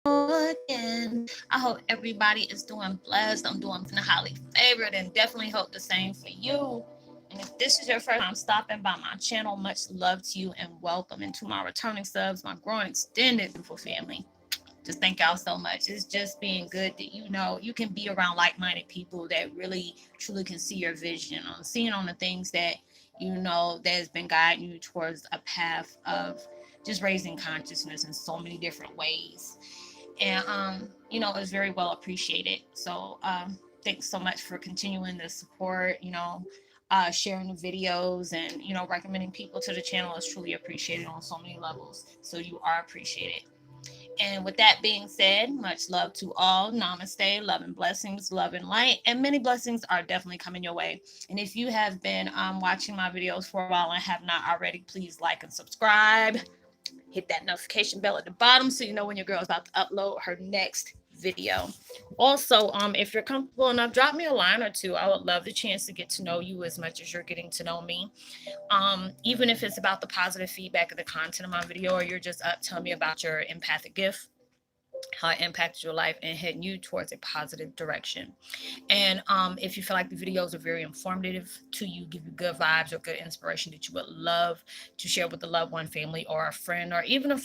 again. I hope everybody is doing blessed. I'm doing highly favored and definitely hope the same for you. And if this is your first time stopping by my channel, much love to you and welcome. And to my returning subs, my growing extended beautiful family. Just thank y'all so much. It's just being good that you can be around like-minded people that really truly can see your vision on seeing on the things that that has been guiding you towards a path of just raising consciousness in so many different ways. And it's very well appreciated. So thanks so much for continuing the support, sharing the videos and recommending people to the channel is truly appreciated on so many levels. So you are appreciated. And with that being said, much love to all. Namaste, love and blessings, love and light. And many blessings are definitely coming your way. And if you have been watching my videos for a while and have not already, please like and subscribe. Hit that notification bell at the bottom so you know when your girl is about to upload her next video. Also, if you're comfortable enough, drop me a line or two. I would love the chance to get to know you as much as you're getting to know me. Even if it's about the positive feedback of the content of my video, or you're just up telling me about your empathic gift, how it impacted your life and heading you towards a positive direction. And if you feel like the videos are very informative to you, give you good vibes or good inspiration that you would love to share with a loved one, family, or a friend, or even a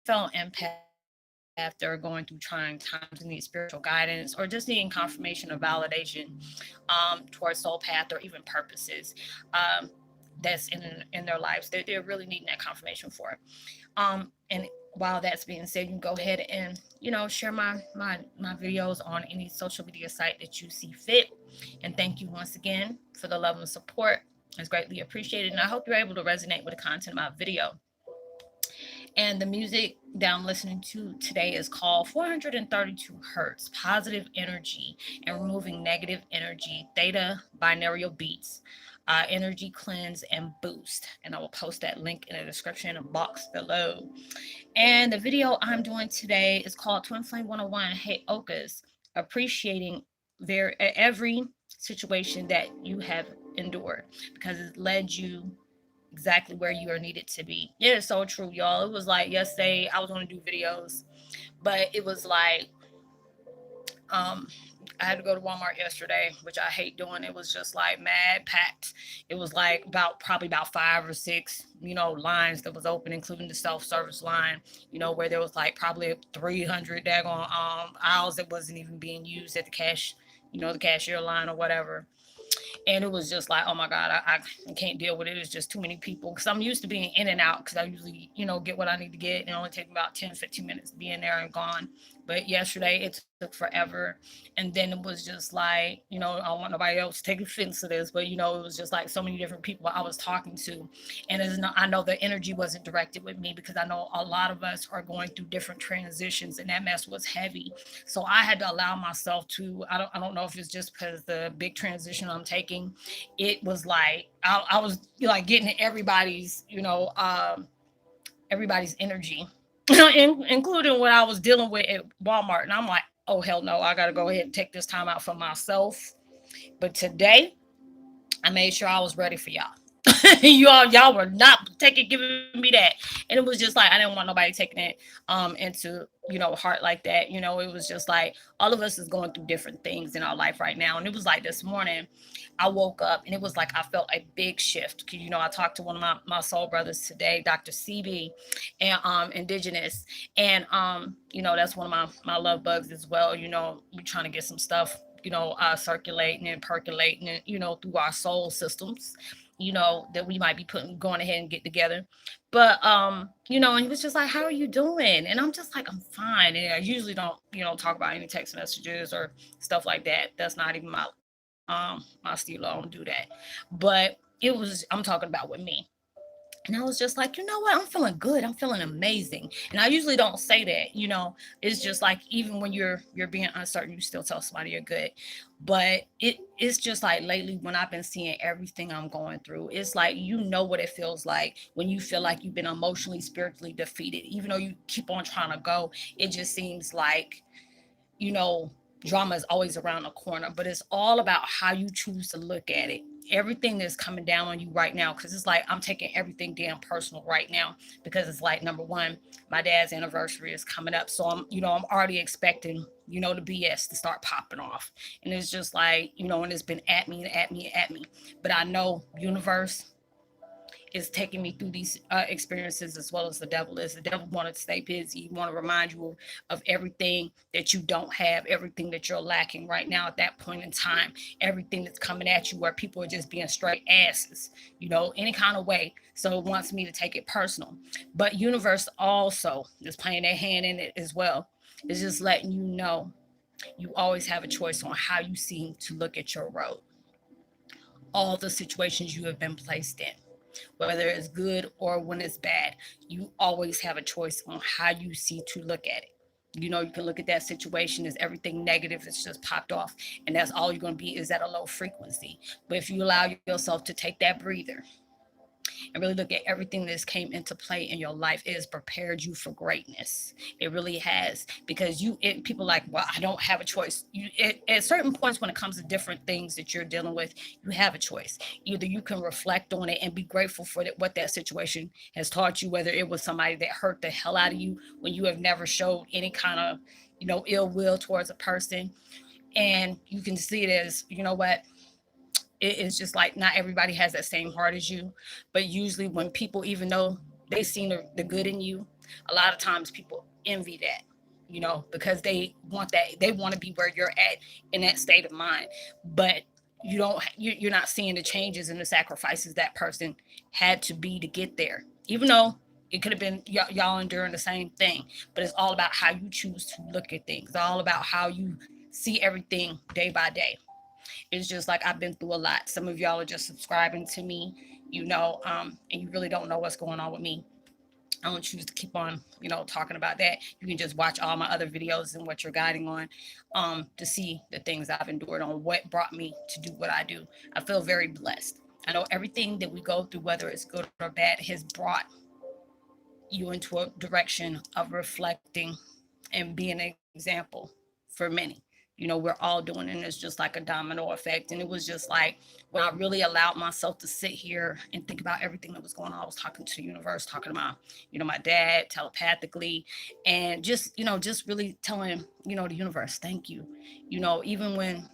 fellow empath that are going through trying times and need spiritual guidance, or just needing confirmation or validation towards soul path or even purposes that's in their lives. They're really needing that confirmation for it. And while that's being said, you can go ahead and share my videos on any social media site that you see fit. And thank you once again for the love and support. It's greatly appreciated, and I hope you're able to resonate with the content of my video. And the music that I'm listening to today is called 432 Hertz Positive Energy and Removing Negative Energy, Theta Binaural Beats, Energy Cleanse and Boost. And I will post that link in the description box below. And the video I'm doing today is called Twin Flame 101 Heyokas, appreciating every situation that you have endured because it led you exactly where you are needed to be. Yeah, it's so true, y'all. It was like yesterday I was going to do videos, but it was like um I had to go to Walmart yesterday, which I hate doing. It was just like mad packed. It was like probably about 5 or 6, lines that was open, including the self-service line, where there was like probably 300 daggone aisles that wasn't even being used at the the cashier line or whatever. And it was just like, oh my God, I can't deal with it. It's just too many people. Because I'm used to being in and out because I usually, get what I need to get. And it only takes about 10, 15 minutes being there and gone. But yesterday it took forever. And then it was just like, I don't want nobody else to take offense to this, but, it was just like so many different people I was talking to. And I know the energy wasn't directed with me because I know a lot of us are going through different transitions and that mess was heavy. So I had to allow myself to, I don't know if it's just because the big transition I'm taking, it was like, I was like getting everybody's energy, including what I was dealing with at Walmart. And I'm like, oh, hell no, I got to go ahead and take this time out for myself. But today, I made sure I was ready for y'all. y'all were not giving me that, and it was just like I didn't want nobody taking it into heart like that. It was just like all of us is going through different things in our life right now, and it was like this morning I woke up and it was like I felt a big shift because I talked to one of my soul brothers today, Dr. CB, and Indigenous, and that's one of my love bugs as well. We're trying to get some stuff circulating and percolating, and through our soul systems, that we might be going ahead and get together. But and he was just like, how are you doing? And I'm just like, I'm fine. And I usually don't, talk about any text messages or stuff like that. That's not even my stilo. I don't do that. But I'm talking about with me. And I was just like, you know what? I'm feeling good. I'm feeling amazing. And I usually don't say that, It's just like even when you're being uncertain, you still tell somebody you're good. But it's just like lately when I've been seeing everything I'm going through, it's like what it feels like when you feel like you've been emotionally, spiritually defeated. Even though you keep on trying to go, it just seems like, you know, drama is always around the corner, but it's all about how you choose to look at it. everything that's coming down on you right now, because it's like I'm taking everything damn personal right now, because it's like, number one, my dad's anniversary is coming up, so I'm already expecting the BS to start popping off, and it's just like, and it's been at me and at me and at me, but I know universe is taking me through these experiences, as well as the devil is. The devil wanted to stay busy. He want to remind you of everything that you don't have, everything that you're lacking right now at that point in time, everything that's coming at you where people are just being straight asses, any kind of way. So it wants me to take it personal. But universe also is playing their hand in it as well. It's just letting you know you always have a choice on how you seem to look at your road, all the situations you have been placed in, whether it's good or when it's bad. You always have a choice on how you see to look at it. You can look at that situation as everything negative that's just popped off, and that's all you're going to be, is at a low frequency. But if you allow yourself to take that breather and really look at everything that's came into play in your life, it has prepared you for greatness. It really has, because people like, well, I don't have a choice. At certain points, when it comes to different things that you're dealing with, you have a choice. Either you can reflect on it and be grateful for what that situation has taught you, whether it was somebody that hurt the hell out of you when you have never showed any kind of ill will towards a person, and you can see it as, what, it is just like, not everybody has that same heart as you. But usually when people, even though they see the good in you, a lot of times people envy that, because they want to be where you're at in that state of mind. But you're not seeing the changes and the sacrifices that person had to be to get there, even though it could have been y'all enduring the same thing. But it's all about how you choose to look at things. It's all about how you see everything day by day. It's just like, I've been through a lot. Some of y'all are just subscribing to me, and you really don't know what's going on with me. I don't choose to keep on, talking about that. You can just watch all my other videos and what you're guiding on, to see the things I've endured, on what brought me to do what I do. I feel very blessed. I know everything that we go through, whether it's good or bad, has brought you into a direction of reflecting and being an example for many. We're all doing it, and it's just like a domino effect. And it was just like, when I really allowed myself to sit here and think about everything that was going on, I was talking to the universe, talking to my dad telepathically, and just really telling, the universe, thank you. Even when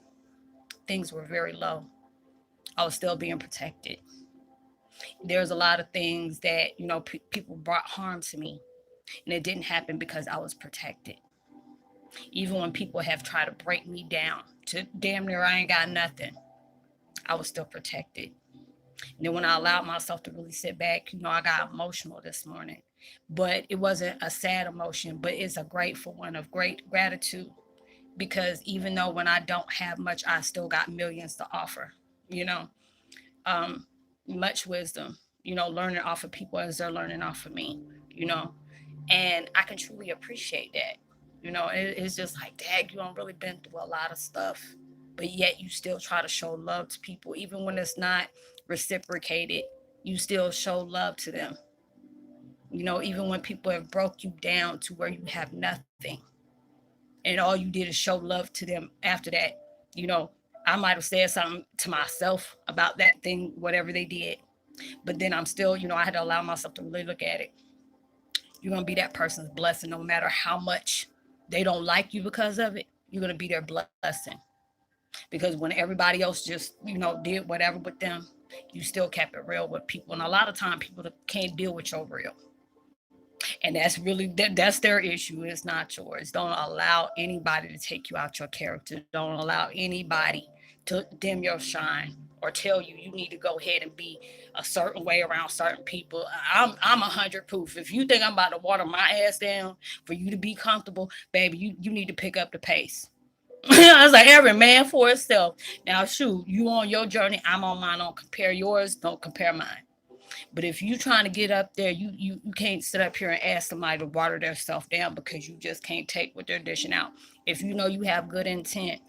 things were very low, I was still being protected. There's a lot of things that, people brought harm to me, and it didn't happen because I was protected. Even when people have tried to break me down to damn near I ain't got nothing, I was still protected. And then when I allowed myself to really sit back, I got emotional this morning. But it wasn't a sad emotion, but it's a grateful one, of great gratitude. Because even though when I don't have much, I still got millions to offer, you know, much wisdom, learning off of people as they're learning off of me, you know, and I can truly appreciate that. It's just like, dad, you don't really been through a lot of stuff, but yet you still try to show love to people, even when it's not reciprocated. You still show love to them. Even when people have broke you down to where you have nothing, and all you did is show love to them after that. You know, I might have said something to myself about that thing, whatever they did, but then I'm still, I had to allow myself to really look at it. You're going to be that person's blessing no matter how much they don't like you because of it. You're going to be their blessing. Because when everybody else just, did whatever with them, you still kept it real with people. And a lot of time people can't deal with your real. And that's their issue. It's not yours. Don't allow anybody to take you out your character. Don't allow anybody to dim your shine or tell you need to go ahead and be a certain way around certain people. I'm 100 proof. If you think I'm about to water my ass down for you to be comfortable, baby, you need to pick up the pace. I was like, every man for himself. Now, shoot, you on your journey, I'm on mine. Don't compare yours, don't compare mine. But if you trying to get up there, you can't sit up here and ask somebody to water their self down because you just can't take what they're dishing out. If you know you have good intent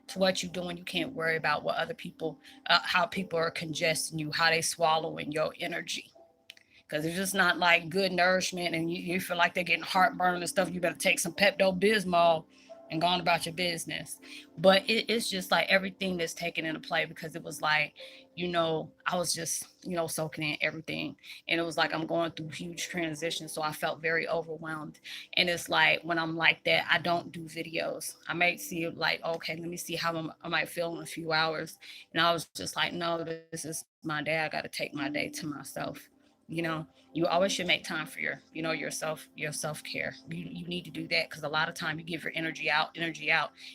to what you're doing, you can't worry about what other people, how people are congesting you, how they swallowing your energy. Because if it's not like good nourishment and you feel like they're getting heartburn and stuff, you better take some Pepto-Bismol. and gone about your business. But it's just like everything that's taken into play, because it was like, I was just, soaking in everything. And it was like I'm going through huge transitions. So I felt very overwhelmed. And it's like when I'm like that, I don't do videos. I might see it like, okay, let me see how I might feel in a few hours. And I was just like, no, this is my day. I got to take my day to myself. You always should make time for your self-care. You need to do that, because a lot of time you give your energy out, and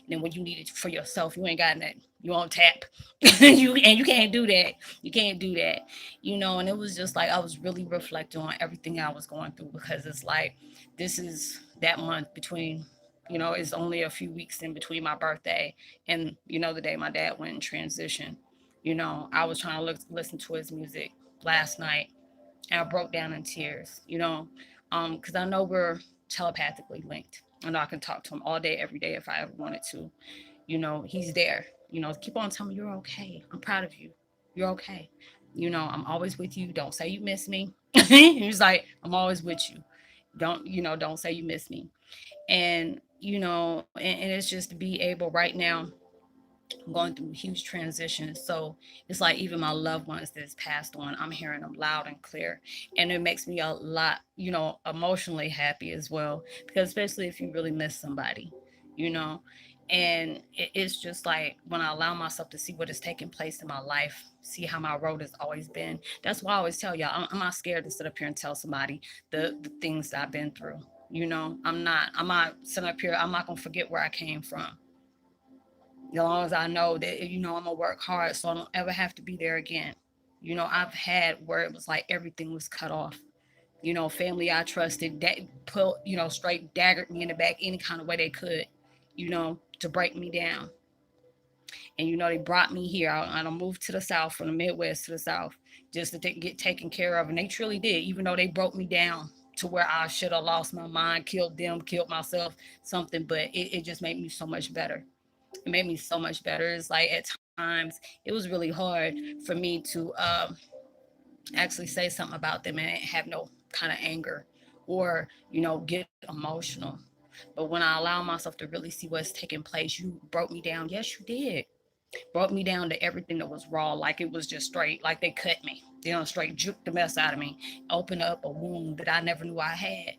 then when you need it for yourself, you ain't got nothing. You on tap. You can't do that. You can't do that. And it was just like I was really reflecting on everything I was going through, because it's like this is that month between, it's only a few weeks in between my birthday and the day my dad went in transition. I was trying to listen to his music last night, and I broke down in tears, because I know we're telepathically linked. I know I can talk to him all day, every day if I ever wanted to. He's there. Keep on telling me you're okay. I'm proud of you. You're okay. I'm always with you. Don't say you miss me. He's like, I'm always with you. Don't say you miss me. And, and it's just to be able right now, I'm going through huge transitions. So it's like even my loved ones that's passed on, I'm hearing them loud and clear. And it makes me a lot, emotionally happy as well. Because especially if you really miss somebody, you know. And it's just like when I allow myself to see what is taking place in my life, see how my road has always been. That's why I always tell y'all, I'm not scared to sit up here and tell somebody the things that I've been through. I'm not sitting up here, I'm not gonna forget where I came from, as long as I know that I'm gonna work hard so I don't ever have to be there again. I've had where it was like everything was cut off. Family I trusted that put straight daggered me in the back any kind of way they could, to break me down. And they brought me here. I moved to the South, from the Midwest to the South, just to get taken care of, and they truly did. Even though they broke me down to where I should have lost my mind, killed them, killed myself, something, but it just made me so much better. It made me so much better. It's like at times it was really hard for me to actually say something about them and have no kind of anger or get emotional. But when I allow myself to really see what's taking place, you broke me down. Yes, you did. Broke me down to everything that was raw, like it was just straight, like they cut me, straight juked the mess out of me, opened up a wound that I never knew I had,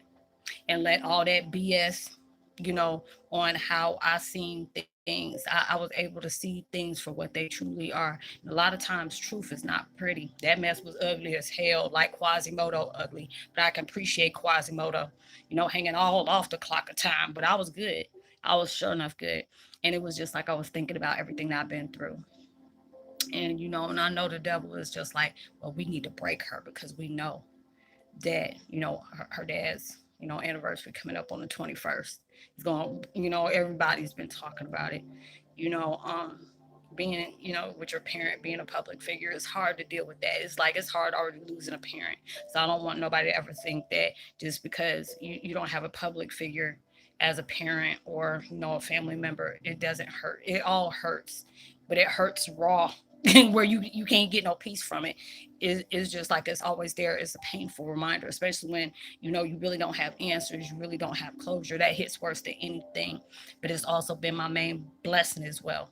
and let all that BS, you know, on how I seen things. I was able to see things for what they truly are. And a lot of times, truth is not pretty. That mess was ugly as hell, like Quasimodo ugly. But I can appreciate Quasimodo, hanging all off the clock of time. But I was good. I was sure enough good. And it was just like I was thinking about everything that I've been through. And I know the devil is just like, well, we need to break her because we know that her dad's anniversary coming up on the 21st. It's going, everybody's been talking about it. you know um Being with your parent, being a public figure, it's hard to deal with that. It's like it's hard already losing a parent. So I don't want nobody to ever think that just because you don't have a public figure as a parent or a family member, it doesn't hurt. It all hurts, but it hurts raw where you can't get no peace from it. Is just like it's always there. It's a painful reminder, especially when you really don't have answers, you really don't have closure. That hits worse than anything. But it's also been my main blessing as well,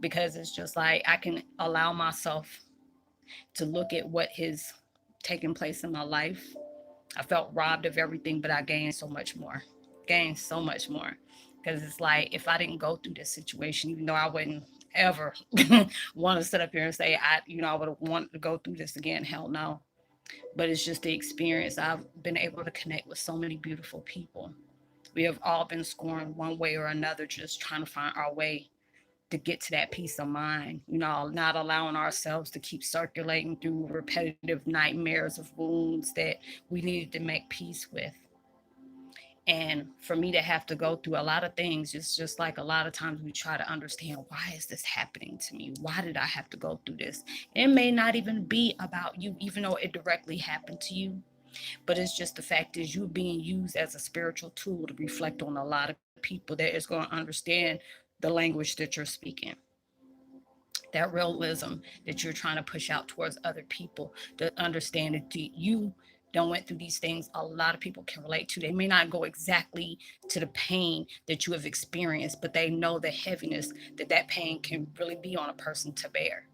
because it's just like I can allow myself to look at what has taken place in my life. I felt robbed of everything, but I gained so much more. Gained so much more. Because it's like if I didn't go through this situation, even though I wouldn't ever want to sit up here and say I would have wanted to go through this again. Hell no. But it's just the experience. I've been able to connect with so many beautiful people. We have all been scoring one way or another, just trying to find our way to get to that peace of mind, not allowing ourselves to keep circulating through repetitive nightmares of wounds that we needed to make peace with. And for me to have to go through a lot of things, it's just like a lot of times we try to understand, why is this happening to me? Why did I have to go through this? It may not even be about you, even though it directly happened to you. But it's just the fact is you're being used as a spiritual tool to reflect on a lot of people that is going to understand the language that you're speaking, that realism that you're trying to push out towards other people to understand it. To you, done went through these things, a lot of people can relate to. They may not go exactly to the pain that you have experienced, but they know the heaviness that that pain can really be on a person to bear.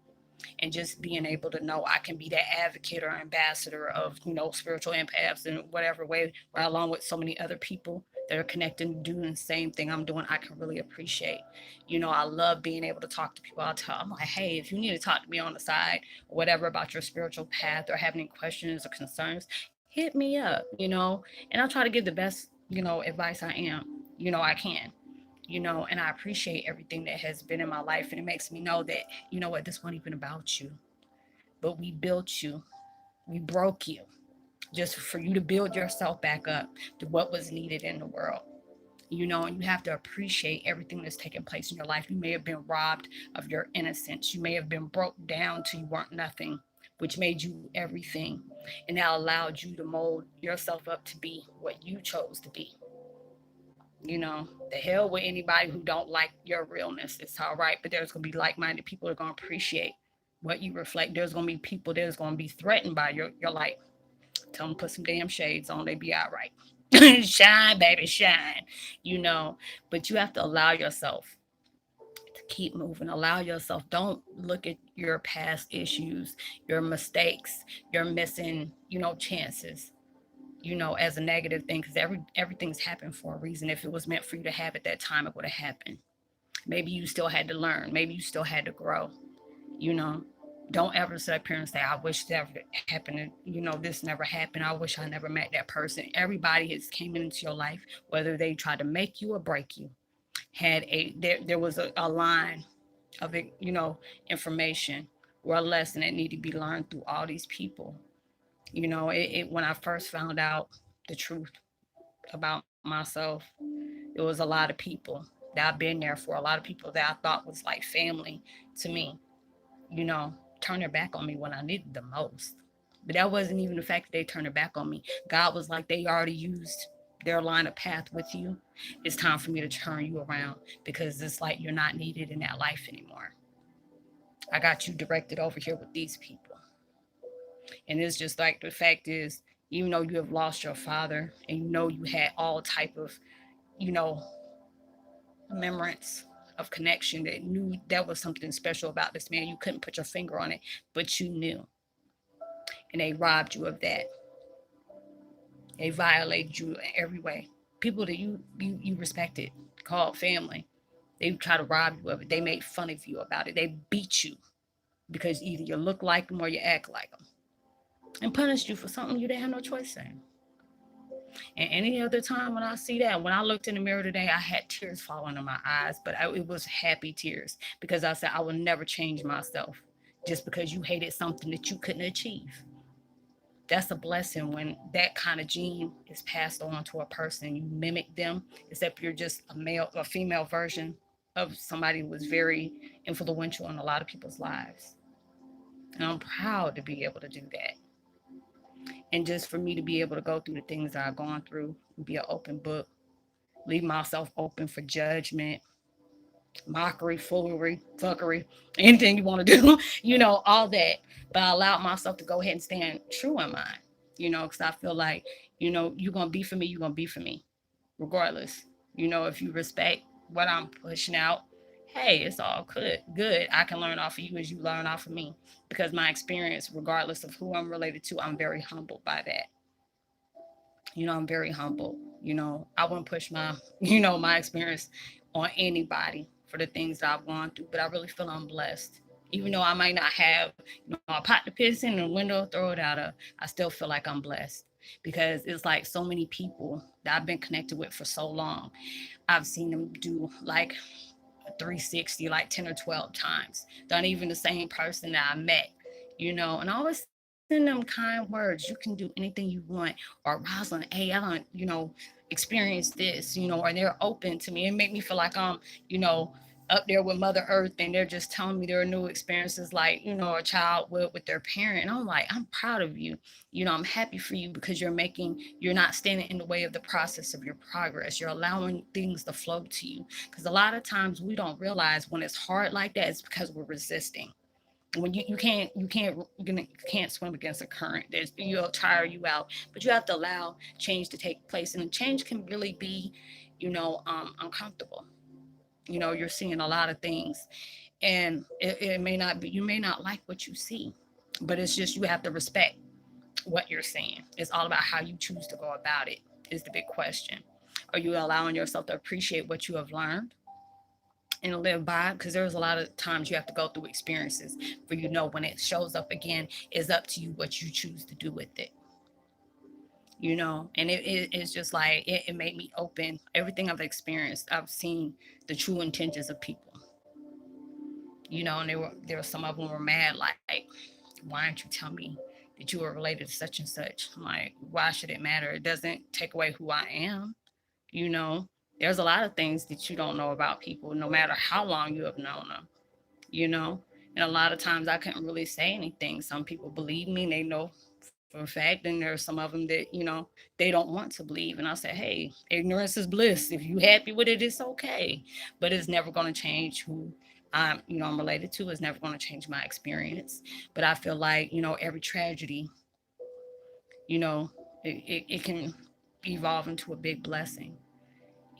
And just being able to know I can be that advocate or ambassador of, spiritual empaths in whatever way, right along with so many other people that are connected and doing the same thing I'm doing, I can really appreciate. I love being able to talk to people. I'm like, hey, if you need to talk to me on the side or whatever about your spiritual path or have any questions or concerns, hit me up. And I'll try to give the best, advice I can, and I appreciate everything that has been in my life. And it makes me know that, what, this wasn't even about you, but we built you, we broke you just for you to build yourself back up to what was needed in the world. And you have to appreciate everything that's taken place in your life. You may have been robbed of your innocence. You may have been broke down till you weren't nothing, which made you everything. And that allowed you to mold yourself up to be what you chose to be. The hell with anybody who don't like your realness. It's all right, but there's gonna be like-minded people that are gonna appreciate what you reflect. There's gonna be people that's gonna be threatened by your light. Tell them put some damn shades on, they be all right. Shine, baby, shine. You know, but you have to allow yourself to keep moving. Allow yourself. Don't look at your past issues, your mistakes, your missing, chances, as a negative thing, because everything's happened for a reason. If it was meant for you to have at that time, it would have happened. Maybe you still had to learn. Maybe you still had to grow. You know, don't ever sit up here and say, "I wish that happened." This never happened. I wish I never met that person. Everybody has came into your life, whether they tried to make you or break you. Had there was a line of information or a lesson that needed to be learned through all these people. When I first found out the truth about myself, it was a lot of people that I've been there for, a lot of people that I thought was like family to me, turn their back on me when I needed them most. But that wasn't even the fact that they turned their back on me. God was like, they already used their line of path with you. It's time for me to turn you around because it's like you're not needed in that life anymore. I got you directed over here with these people. And it's just like the fact is, even though you have lost your father and you had all type of, you know, remembrance of connection that knew that was something special about this man. You couldn't put your finger on it, but you knew. And they robbed you of that. They violated you in every way. People that you respected, called family, they try to rob you of it. They made fun of you about it. They beat you because either you look like them or you act like them, and punished you for something you didn't have no choice in. And any other time when I see that, when I looked in the mirror today, I had tears falling in my eyes, but it was happy tears because I said, I will never change myself just because you hated something that you couldn't achieve. That's a blessing when that kind of gene is passed on to a person. You mimic them, except you're just a male or female version of somebody who was very influential in a lot of people's lives. And I'm proud to be able to do that. And just for me to be able to go through the things that I've gone through, be an open book, leave myself open for judgment, mockery, foolery, fuckery, anything you want to do, all that. But I allowed myself to go ahead and stand true in mine, because I feel like, you're going to be for me, you're going to be for me, regardless. If you respect what I'm pushing out, hey, it's all good. Good. I can learn off of you as you learn off of me because my experience, regardless of who I'm related to, I'm very humbled by that. I'm very humble. I wouldn't push my, my experience on anybody for the things that I've gone through, but I really feel I'm blessed. Even though I might not have, a pot to piss in the window, throw it out of, I still feel like I'm blessed because it's like so many people that I've been connected with for so long. I've seen them do like 360 like 10 or 12 times. They're not even the same person that I met, and I always send them kind words. You can do anything you want. Or Roslyn, hey, I don't, experience this, or they're open to me. It make me feel like I'm, up there with Mother Earth and they're just telling me their new experiences like, a child with their parent. And I'm like, I'm proud of you. I'm happy for you because you're not standing in the way of the process of your progress. You're allowing things to flow to you. Because a lot of times we don't realize when it's hard like that, it's because we're resisting. When you can't swim against a current. You'll tire you out, but you have to allow change to take place, and change can really be, uncomfortable. You're seeing a lot of things, and it may not be, you may not like what you see, but it's just, you have to respect what you're seeing. It's all about how you choose to go about it, is the big question. Are you allowing yourself to appreciate what you have learned and live by? Because there's a lot of times you have to go through experiences for, when it shows up again, it's up to you what you choose to do with it. And it's just like, it made me open. Everything I've experienced, I've seen the true intentions of people. And there were some of them were mad, like, why didn't you tell me that you were related to such and such? I'm like, why should it matter? It doesn't take away who I am. you know there's a lot of things that you don't know about people, no matter how long you have known them. you know and a lot of times I couldn't really say anything. Some people believe me, they know for a fact, and there's some of them that, they don't want to believe. And I say, hey, ignorance is bliss. If you happy with it, it's okay. But it's never going to change who I'm related to. It's never going to change my experience. But I feel like, every tragedy, you know it can evolve into a big blessing.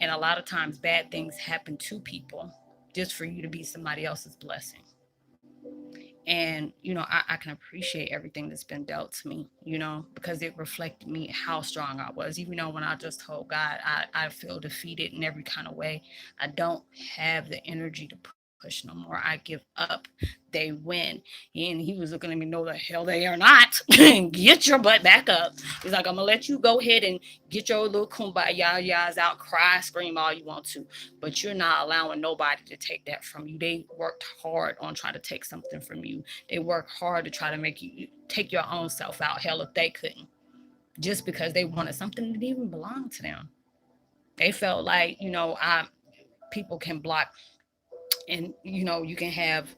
And a lot of times bad things happen to people just for you to be somebody else's blessing. And I can appreciate everything that's been dealt to me, because it reflected me how strong I was. Even though when I just told God I feel defeated in every kind of way, I don't have the energy to push no more. I give up. They win. And he was looking at me, no, the hell they are not. Get your butt back up. He's like, I'm gonna let you go ahead and get your little kumbaya out, cry, scream all you want to, but you're not allowing nobody to take that from you. They worked hard on trying to take something from you. They worked hard to try to make you take your own self out. Hell, if they couldn't, just because they wanted something that didn't even belong to them. They felt like, people can block, and you can have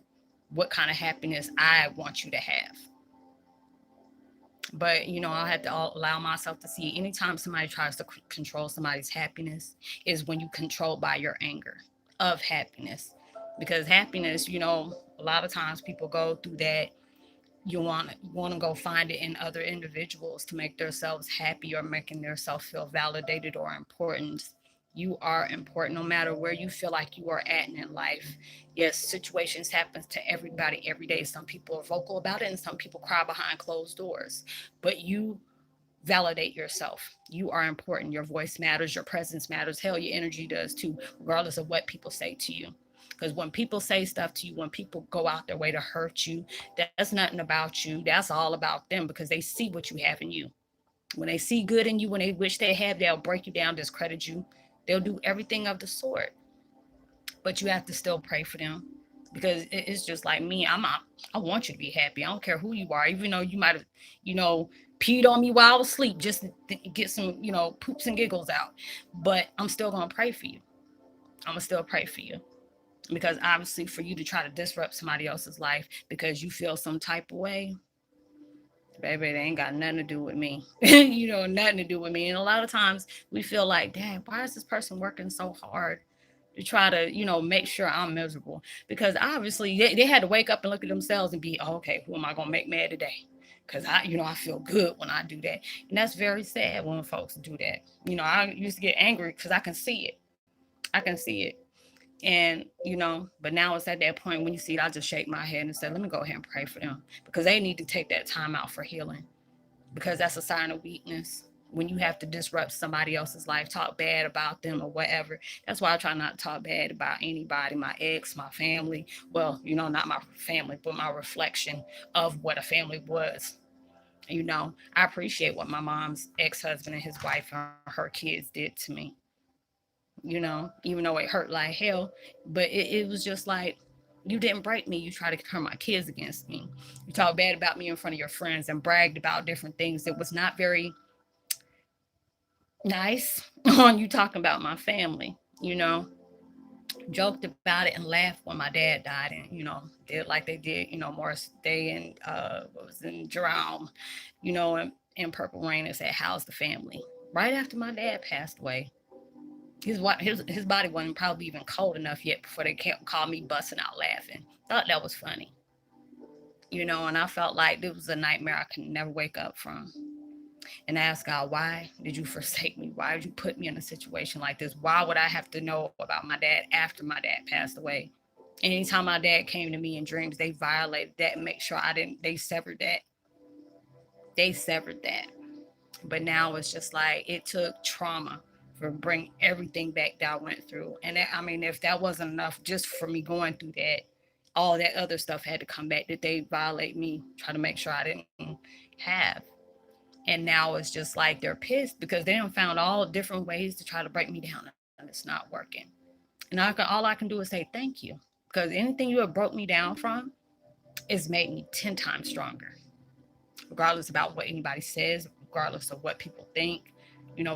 what kind of happiness I want you to have. But I had to allow myself to see, anytime somebody tries to control somebody's happiness is when you control by your anger of happiness. Because happiness, a lot of times people go through that. You want to go find it in other individuals to make themselves happy, or making themselves feel validated or important. You are important no matter where you feel like you are at in life. Yes, situations happen to everybody every day. Some people are vocal about it, and some people cry behind closed doors. But you validate yourself. You are important. Your voice matters. Your presence matters. Hell, your energy does too, regardless of what people say to you. Because when people say stuff to you, when people go out their way to hurt you, that's nothing about you. That's all about them, because they see what you have in you. When they see good in you, when they wish they had, they'll break you down, discredit you. They'll do everything of the sort. But you have to still pray for them, because it's just like me. I want you to be happy. I don't care who you are, even though you might have, peed on me while I was asleep just to get some, poops and giggles out. But I'm still gonna pray for you. I'm gonna still pray for you, because obviously, for you to try to disrupt somebody else's life because you feel some type of way, baby, they ain't got nothing to do with me. Nothing to do with me. And a lot of times we feel like, dang, why is this person working so hard to try to, make sure I'm miserable? Because obviously they had to wake up and look at themselves and be, oh, okay, who am I going to make mad today? Because I feel good when I do that. And that's very sad when folks do that. I used to get angry because I can see it. I can see it. And, but now it's at that point when you see it, I just shake my head and say, let me go ahead and pray for them, because they need to take that time out for healing, because that's a sign of weakness. When you have to disrupt somebody else's life, talk bad about them or whatever. That's why I try not to talk bad about anybody, my ex, my family. Well, not my family, but my reflection of what a family was. I appreciate what my mom's ex-husband and his wife and her kids did to me. Even though it hurt like hell, but it was just like, you didn't break me. You tried to turn my kids against me. You talked bad about me in front of your friends and bragged about different things that was not very nice on you talking about my family, joked about it and laughed when my dad died, and did like they did, Morris Day and what was in Jerome, and Purple Rain, and said, how's the family? Right after my dad passed away. His body wasn't probably even cold enough yet before they called me busting out laughing. Thought that was funny. And I felt like it was a nightmare I could never wake up from. And I asked God, why did you forsake me? Why did you put me in a situation like this? Why would I have to know about my dad after my dad passed away? Anytime my dad came to me in dreams, they violated that and make sure I didn't, they severed that. They severed that. But now it's just like it took trauma for bring everything back that I went through. And that, I mean, if that wasn't enough just for me going through that, all that other stuff had to come back that they violate me, try to make sure I didn't have. And now it's just like they're pissed because they have found all different ways to try to break me down and it's not working. And all I can do is say thank you because anything you have broke me down from has made me 10 times stronger, regardless about what anybody says, regardless of what people think.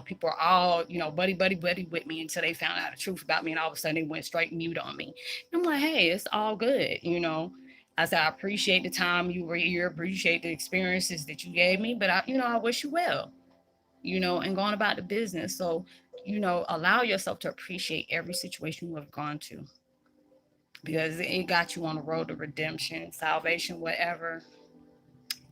People are all, buddy with me until they found out the truth about me, and all of a sudden they went straight mute on me. And I'm like, hey, it's all good. I said, I appreciate the time you were here, appreciate the experiences that you gave me, but I wish you well, and going about the business. So, allow yourself to appreciate every situation you have gone to because it got you on the road to redemption, salvation, whatever,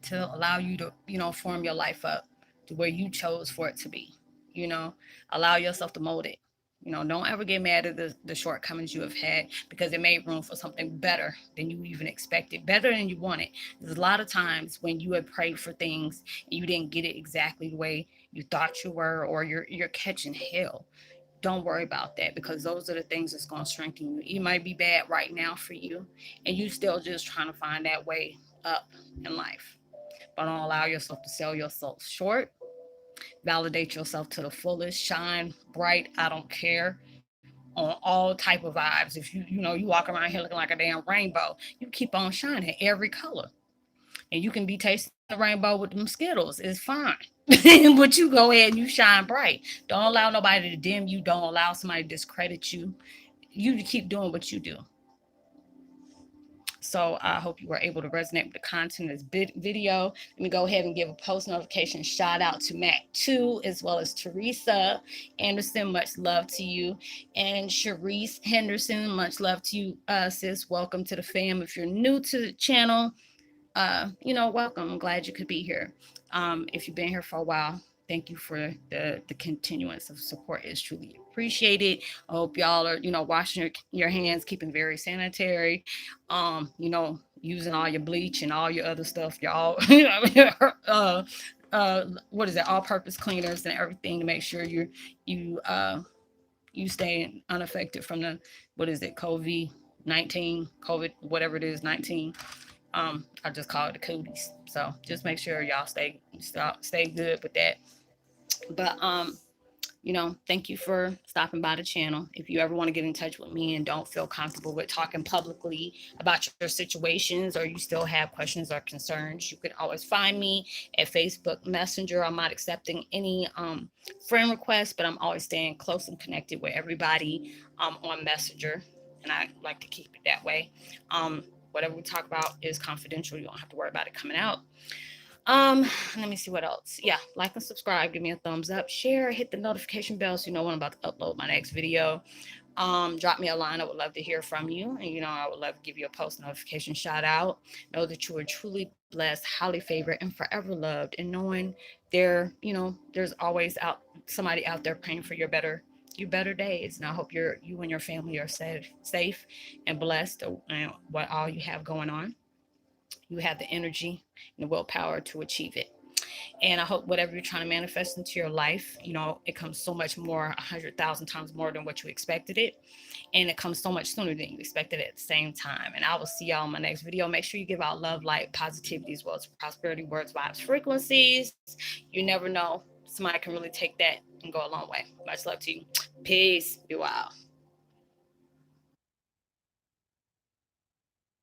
to allow you to, form your life up to where you chose for it to be. You know, allow yourself to mold it. Don't ever get mad at the shortcomings you have had because it made room for something better than you even expected, better than you wanted. There's a lot of times when you had prayed for things and you didn't get it exactly the way you thought you were, or you're catching hell. Don't worry about that because those are the things that's going to strengthen you. It might be bad right now for you, and you still just trying to find that way up in life. But don't allow yourself to sell yourself short. Validate yourself to the fullest. Shine bright. I don't care. On all type of vibes. If you walk around here looking like a damn rainbow, you keep on shining every color. And you can be tasting the rainbow with them Skittles. It's fine. But you go ahead and you shine bright. Don't allow nobody to dim you. Don't allow somebody to discredit you. You keep doing what you do. So I hope you were able to resonate with the content of this video. Let me go ahead and give a post notification shout out to Mac2 as well as Teresa Anderson. Much love to you. And Sharice Henderson, much love to you, sis. Welcome to the fam. If you're new to the channel, welcome. I'm glad you could be here. If you've been here for a while, thank you for the continuance of support. Is truly appreciated. I hope y'all are, washing your hands, keeping very sanitary, using all your bleach and all your other stuff, y'all. What is it? All purpose cleaners and everything to make sure you you stay unaffected from the, what is it, COVID, whatever it is, 19. I just call it the cooties. So just make sure y'all stay good with that. But thank you for stopping by the channel. If you ever want to get in touch with me and don't feel comfortable with talking publicly about your situations, or you still have questions or concerns, you can always find me at Facebook Messenger. I'm not accepting any friend requests, but I'm always staying close and connected with everybody on Messenger, and I like to keep it that way. Whatever we talk about is confidential. You don't have to worry about it coming out. Let me see what else. Yeah, like and subscribe, give me a thumbs up, share, hit the notification bell so you know when I'm about to upload my next video. Drop me a line. I would love to hear from you. And I would love to give you a post notification shout out. Know that you are truly blessed, highly favored, and forever loved. And knowing there's always out somebody out there praying for your better days. And I hope you and your family are safe and blessed and what all you have going on. You have the energy and the willpower to achieve it. And I hope whatever you're trying to manifest into your life, it comes so much more, 100,000 times more than what you expected it. And it comes so much sooner than you expected at the same time. And I will see y'all in my next video. Make sure you give out love, light, positivity, as well as prosperity, words, vibes, frequencies. You never know. Somebody can really take that and go a long way. Much love to you. Peace. Be wild.